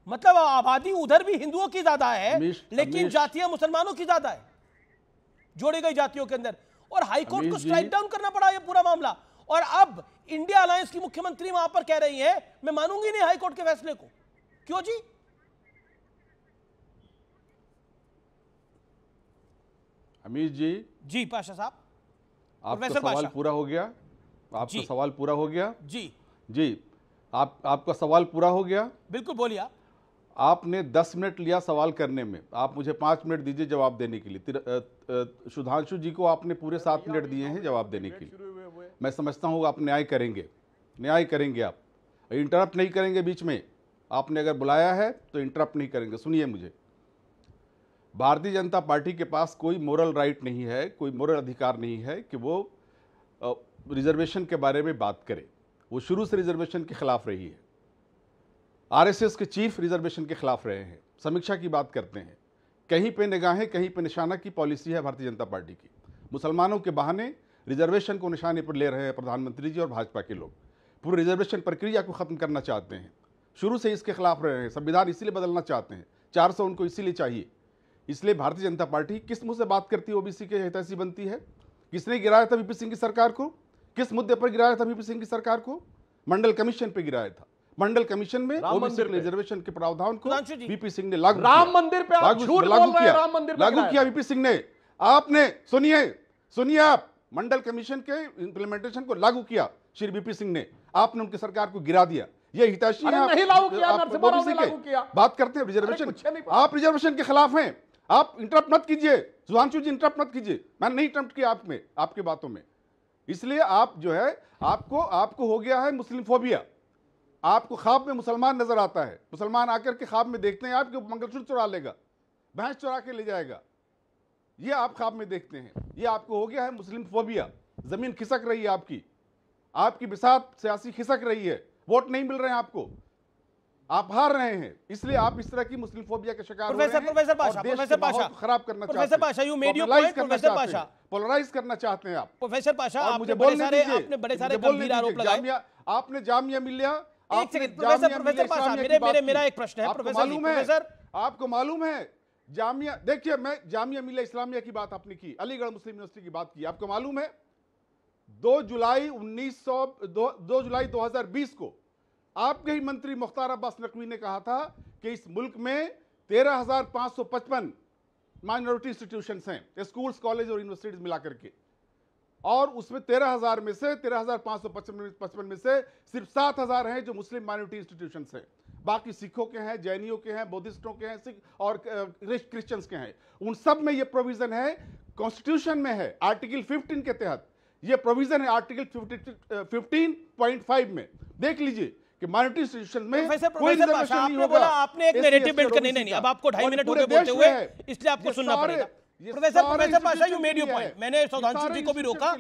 मतलब आबादी उधर भी हिंदुओं की ज्यादा है, लेकिन जातियां मुसलमानों की ज्यादा है जोड़ी गई जातियों के अंदर, और हाईकोर्ट को स्ट्राइक डाउन करना पड़ा ये पूरा मामला। और अब इंडिया अलायंस की मुख्यमंत्री वहां पर कह रही है मैं मानूंगी नहीं हाईकोर्ट के फैसले को। क्यों जी? अमीश जी। जी पाशा साहब। आपका सवाल पूरा हो गया? आपका सवाल पूरा हो गया? जी जी, आपका सवाल पूरा हो गया? बिल्कुल बोलिए। आपने 10 मिनट लिया सवाल करने में, आप मुझे 5 मिनट दीजिए जवाब देने के लिए। सुधांशु जी को आपने पूरे 7 मिनट दिए हैं जवाब देने के लिए। मैं समझता हूँ आप न्याय करेंगे, न्याय करेंगे, आप इंटरप्ट नहीं करेंगे बीच में। आपने अगर बुलाया है तो इंटरप्ट नहीं करेंगे। सुनिए मुझे, भारतीय जनता पार्टी के पास कोई मोरल राइट नहीं है, कोई मोरल अधिकार नहीं है कि वो रिजर्वेशन के बारे में बात करे। वो शुरू से रिजर्वेशन के खिलाफ रही है। आरएसएस के चीफ रिजर्वेशन के खिलाफ रहे हैं। समीक्षा की बात करते हैं, कहीं पे निगाहें कहीं पे निशाना की पॉलिसी है भारतीय जनता पार्टी की। मुसलमानों के बहाने रिजर्वेशन को निशाने पर ले रहे हैं प्रधानमंत्री जी और भाजपा के लोग। पूरी रिजर्वेशन प्रक्रिया को खत्म करना चाहते हैं, शुरू से इसके खिलाफ रहे हैं। संविधान इसीलिए बदलना चाहते हैं, 400 उनको इसीलिए चाहिए। इसलिए भारतीय जनता पार्टी किस मुंह से बात करती है, ओबीसी के हितैषी बनती है? किसने गिराया था वीपी सिंह की सरकार को? किस मुद्दे पर गिराया था वीपी सिंह की सरकार को? मंडल कमीशन पे गिराया था। मंडल कमीशन में ओबीसी रिजर्वेशन के प्रावधान को वीपी सिंह ने लागू राम मंदिर पे आप झूठ बोल रहे हैं। राम मंदिर लागू किया वीपी सिंह ने। आपने सुनिए आप, मंडल कमीशन के इंप्लीमेंटेशन को लागू किया श्री वीपी सिंह ने। आपने उनकी सरकार को गिरा दिया। ये हितैषी है। नहीं लागू किया, नरसिम्हा राव ने लागू किया। बात करते हैं रिजर्वेशन। आप रिजर्वेशन के खिलाफ हैं। आप इंटरप्ट मत कीजिए, सुधांशु जी इंटरप्ट मत कीजिए। मैंने नहीं इंटरप्ट किया आपके बातों में। इसलिए आप जो है आपको हो गया है मुस्लिम फोबिया। आपको ख्वाब में मुसलमान नजर आता है। मुसलमान आकर के ख्वाब में देखते हैं आपके मंगलसूत्र चुरा लेगा, भैंस चुरा के ले जाएगा, ये आप ख्वाब में देखते हैं। ये आपको हो गया है मुस्लिम फोबिया। जमीन खिसक रही है आपकी बिसात सियासी खिसक रही है। वोट नहीं मिल रहे हैं आपको, आप हार रहे हैं। इसलिए आप इस तरह की मुस्लिम फोबिया के शिकार हो रहे हैं। प्रोफेसर पाशा खराब करना चाहते हैं। Professor Pasha, you made your point. Professor Pasha, polarize करना चाहते हैं आप। प्रोफेसर पाशा, आपने बड़े सारे गंभीर आरोप लगाए। आपने जामिया मिलिया, प्रोफेसर पाशा, मेरा एक प्रश्न है प्रोफेसर। आपको मालूम है जामिया, देखिए मैं जामिया मिलिया इस्लामिया की बात आपने की, अलीगढ़ मुस्लिम यूनिवर्सिटी की बात की। आपको मालूम है 2 जुलाई 2020 को आपके ही मंत्री मुख्तार अब्बास नकवी ने कहा था कि इस मुल्क में 13,555 माइनॉरिटी इंस्टीट्यूशंस हैं, स्कूल्स, कॉलेज और यूनिवर्सिटीज मिलाकर के, और उसमें 13,000 में से 13,555 में से सिर्फ 7,000 हैं जो मुस्लिम माइनॉरिटी इंस्टीट्यूशंस हैं। बाकी सिखों के हैं, जैनियों के हैं, बुद्धिस्टों के हैं, सिख और क्रिश्चियंस के हैं। उन सब में ये प्रोविजन है, कॉन्स्टिट्यूशन में है, आर्टिकल 15 के तहत ये प्रोविजन है। आर्टिकल 15.5 में देख लीजिए कि माइनॉरिटी इंस्टीट्यूशन में कोई रिजर्वेशन नहीं होगा। आपने एक नैरेटिव बिल्ड करने नहीं, अब आपको 2.5 मिनट हो गए बोलते हुए, इसलिए आपको सुनना पड़ेगा। Professor Pasha, you made your point. मैंने सुधांशु जी को भी रोका।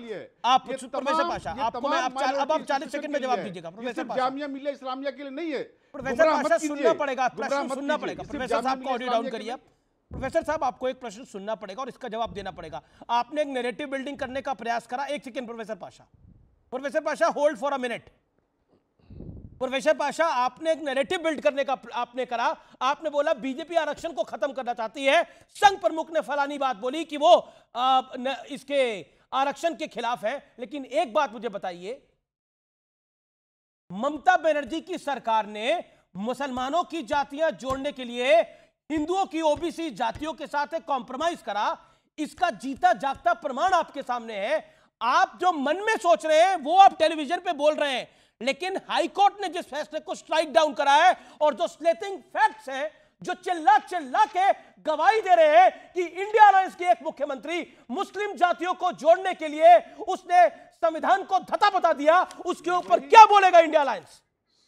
आप प्रोफेसर पाशा, आपको मैं अब 40 सेकंड में जवाब दीजिएगा। प्रोफेसर पाशा, जामिया मिलिया इस्लामिया के लिए नहीं है। प्रोफेसर पाशा, सुनना पड़ेगा, प्रश्न सुनना पड़ेगा। प्रोफेसर साहब को ऑडियो डाउन करिए। प्रोफेसर साहब, आपको एक प्रश्न सुनना पड़ेगा और इसका जवाब देना पड़ेगा। आपने एक नैरेटिव बिल्डिंग करने का प्रयास करा। एक second professor Pasha, hold for a minute. Professor Pasha, आपने एक नैरेटिव बिल्ड करने का आपने करा। आपने बोला बीजेपी आरक्षण को खत्म करना चाहती है। संघ प्रमुख ने फलानी बात बोली कि वो इसके आरक्षण के खिलाफ है। लेकिन एक बात मुझे बताइए, ममता बनर्जी की सरकार ने मुसलमानों की जातियां जोड़ने के लिए हिंदुओं की ओबीसी जातियों के साथ एक कॉम्प्रोमाइज करा। इसका जीता जागता प्रमाण आपके सामने है। आप जो मन में सोच रहे हैं वो आप टेलीविजन पे बोल रहे हैं, लेकिन हाईकोर्ट ने जिस फैसले को स्ट्राइक डाउन करा है और जो स्लेटिंग फैक्ट्स हैं, जो चिल्ला चिल्ला के गवाही दे रहे हैं कि इंडिया अलायंस की एक मुख्यमंत्री मुस्लिम जातियों को जोड़ने के लिए उसने संविधान को धता बता दिया, उसके ऊपर क्या बोलेगा इंडिया अलायंस?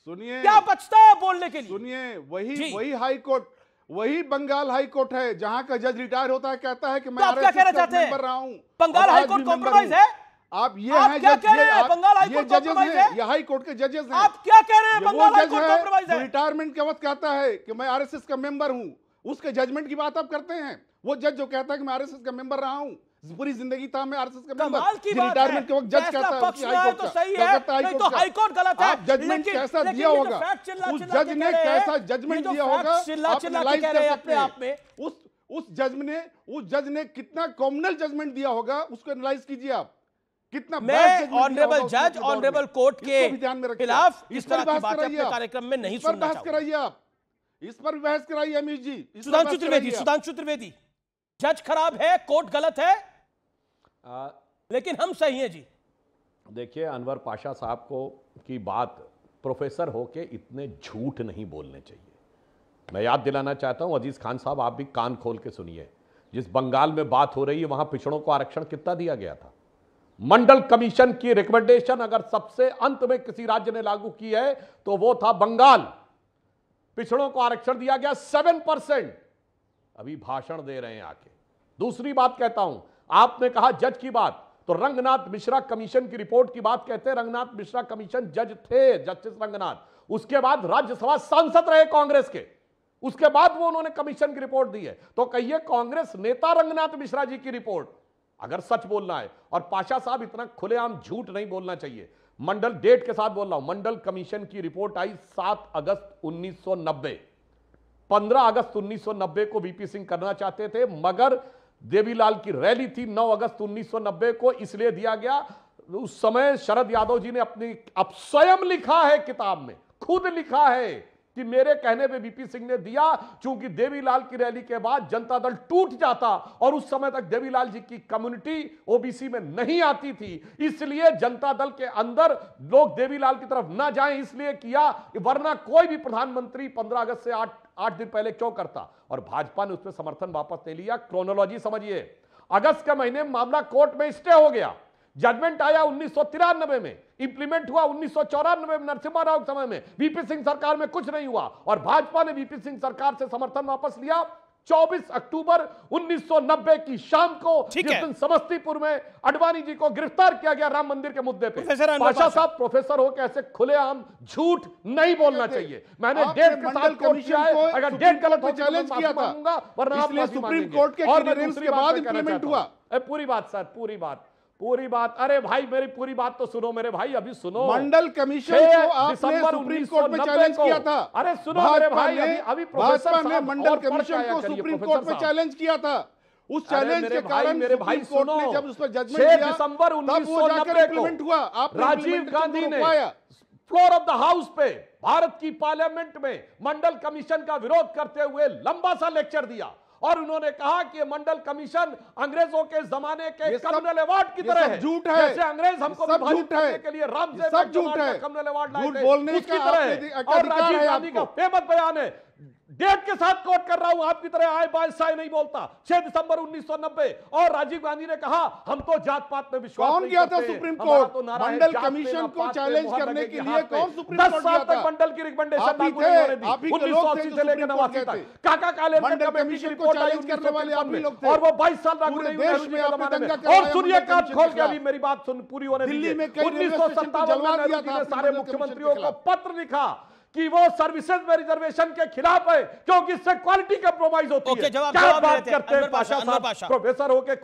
सुनिए, क्या बचता है बोलने के लिए? सुनिए, वही हाईकोर्ट, वही बंगाल हाईकोर्ट है जहां का जज रिटायर होता है, कहता है कि मैं क्या कहना चाहते हैं? रहा हूं। बंगाल हाईकोर्ट कॉम्प्रोमाइज है? आप हैं क्या कह रहे हैं? बंगाल हाईकोर्ट कॉम्प्रोमाइज है? ये हाई कोर्ट के जजेस हैं। आप क्या कह रहे हैं? बंगाल हाईकोर्ट कॉम्प्रोमाइज है? रिटायरमेंट के वक्त कहता है कि मैं आरएसएस का मेंबर हूं, उसके जजमेंट की बात आप करते हैं। वो जज जो कहता है कि मैं आरएसएस का मेंबर रहा हूं, पूरी जिंदगी था मैं आरएसएस का कमाल की बात है। रिटायरमेंट के वक्त जज फैसला कहता है पक्ष में आए तो सही है, नहीं तो हाईकोर्ट गलत है। आप जजमेंट कैसा लेकिन दिया ये जो होगा, फैक्ट चिल्ला उस चिल्ला जज के ने कह रहे हैं, कैसा ये जजमेंट जो दिया फैक्ट होगा, चिल्ला आप चिल्ला के एनालाइज कह कर रहे हैं सकते अपने हैं। आप में। उस जज ने कितना कॉम्युनल जजमेंट दिया होगा, उसको एनालाइज कीजिए आप। कितना मैं ऑनरेबल जज, ऑनरेबल कोर्ट के खिलाफ इस तरह की बातें अपने कार्यक्रम में नहीं सुनना बहस चाहूंगा। कराइए आप, इस पर भी बहस कराइए अमीश जी। सुधांशु त्रिवेदी, जज खराब है, कोर्ट गलत है, लेकिन हम सही हैं जी। देखिए, अनवर पाशा साहब को की बात प्रोफेसर होके इतने झूठ नहीं बोलने चाहिए। मैं याद दिलाना चाहता हूं, अजीज खान साहब आप भी कान खोल के सुनिए, जिस बंगाल में बात हो रही है वहां पिछड़ों को आरक्षण कितना दिया गया था। मंडल कमीशन की रिकमेंडेशन अगर सबसे अंत में किसी राज्य ने लागू की है तो वो था बंगाल। पिछड़ों को आरक्षण दिया गया 7%। अभी भाषण दे रहे हैं आके। दूसरी बात कहता हूं, आपने कहा जज की बात, तो रंगनाथ मिश्रा कमीशन की रिपोर्ट की बात कहते हैं। रंगनाथ मिश्रा कमीशन जज थे, जस्टिस रंगनाथ। उसके बाद राज्यसभा सांसद रहे कांग्रेस के, उसके बाद वो उन्होंने कमीशन की रिपोर्ट दी है। तो कहिए कांग्रेस नेता रंगनाथ मिश्रा जी की रिपोर्ट, अगर सच बोलना है। और पाशा साहब इतना खुलेआम झूठ नहीं बोलना चाहिए। मंडल, डेट के साथ बोल रहा हूं, मंडल कमीशन की रिपोर्ट आई 7 अगस्त 1990। 15 अगस्त 1990 को वीपी सिंह करना चाहते थे, मगर देवीलाल की रैली थी 9 अगस्त 1990 को, इसलिए दिया गया। उस समय शरद यादव जी ने अपनी अब स्वयं लिखा है किताब में, खुद लिखा है कि मेरे कहने पे वीपी सिंह ने दिया, चूंकि देवीलाल की रैली के बाद जनता दल टूट जाता और उस समय तक देवीलाल जी की कम्युनिटी ओबीसी में नहीं आती थी, इसलिए जनता दल के अंदर लोग देवीलाल की तरफ ना जाएं, इसलिए किया। वरना कोई भी प्रधानमंत्री 15 अगस्त से 8 दिन पहले क्यों करता। और भाजपा ने उस पर समर्थन वापस नहीं लिया। क्रोनोलॉजी समझिए, अगस्त के महीने में मामला कोर्ट में स्टे हो गया, जजमेंट आया 1993 में, इंप्लीमेंट हुआ 1994 में नरसिम्हा राव के समय में, वीपी सिंह सरकार में कुछ नहीं हुआ और भाजपा ने वीपी सिंह सरकार से समर्थन वापस लिया। 24 अक्टूबर 1990 की शाम को, जिस दिन समस्तीपुर में अडवाणी जी को गिरफ्तार किया गया राम मंदिर के मुद्दे पे। पाशा साहब प्रोफेसर हो कैसे खुलेआम झूठ नहीं बोलना चाहिए। मैंने डेट के साथ कोर्ट किया है, अगर डेट गलत हो चैलेंज किया था, वरना आप सुप्रीम कोर्ट के क्लियरेंस के बाद इंप्लीमेंट हुआ। पूरी बात सर, पूरी बात। अरे भाई मेरी पूरी बात तो सुनो मेरे भाई, अभी सुनो। मंडल कमीशन को आपने सुप्रीम कोर्ट में चैलेंज किया था। अरे सुनो मेरे भाई, अभी भाजपा ने मंडल कमीशन को सुप्रीम कोर्ट में चैलेंज किया था। उस चैलेंज के कारण मेरे भाई कोर्ट ने जब उस पर जजमेंट 6 दिया, दिसंबर तब वो जाकर 1990 इंप्लीमेंट हुआ। आपने राजीव गांधी ने फ्लोर ऑफ द हाउस पे भारत की पार्लियामेंट में मंडल कमीशन का विरोध करते हुए लंबा सा लेक्चर दिया और उन्होंने कहा कि मंडल कमीशन अंग्रेजों के जमाने के कम्युनल अवार्ड की तरह है। झूठ है, जैसे अंग्रेज हमको विभाजित करने के लिए रामजे कम्युनल अवार्ड लाए थे, उसकी तरह। और राजीव गांधी का फेमस बयान है, डेट के साथ कोट कर रहा हूं, आपकी तरह आए बाय साय नहीं बोलता। 6 दिसंबर 1990 और राजीव गांधी ने कहा हम तो जात पात में विश्वास कौन गया था सुप्रीम कोर्ट मंडल कमीशन को चैलेंज करने के लिए? कौन सुप्रीम कोर्ट गया था? मंडल की रिकमेंडेशन लागू नहीं होने दी 1980 से लेकर 89 तक। काका कालेलकर कमेटी की रिपोर्ट आई करने वाले आप ही लोग थे और वो 22 साल लागू नहीं हुई। और सुनिए कान खोल के, अभी मेरी बात सुन पूरी होने दीजिए। 1957 में नेहरू जी ने सारे मुख्यमंत्रियों को पत्र लिखा कि वो सर्विसेज में रिजर्वेशन के खिलाफ है क्योंकि इससे क्वालिटी कंप्रोमाइज होती है। क्या बात करते हैं पाशा साहब, प्रोफेसर होके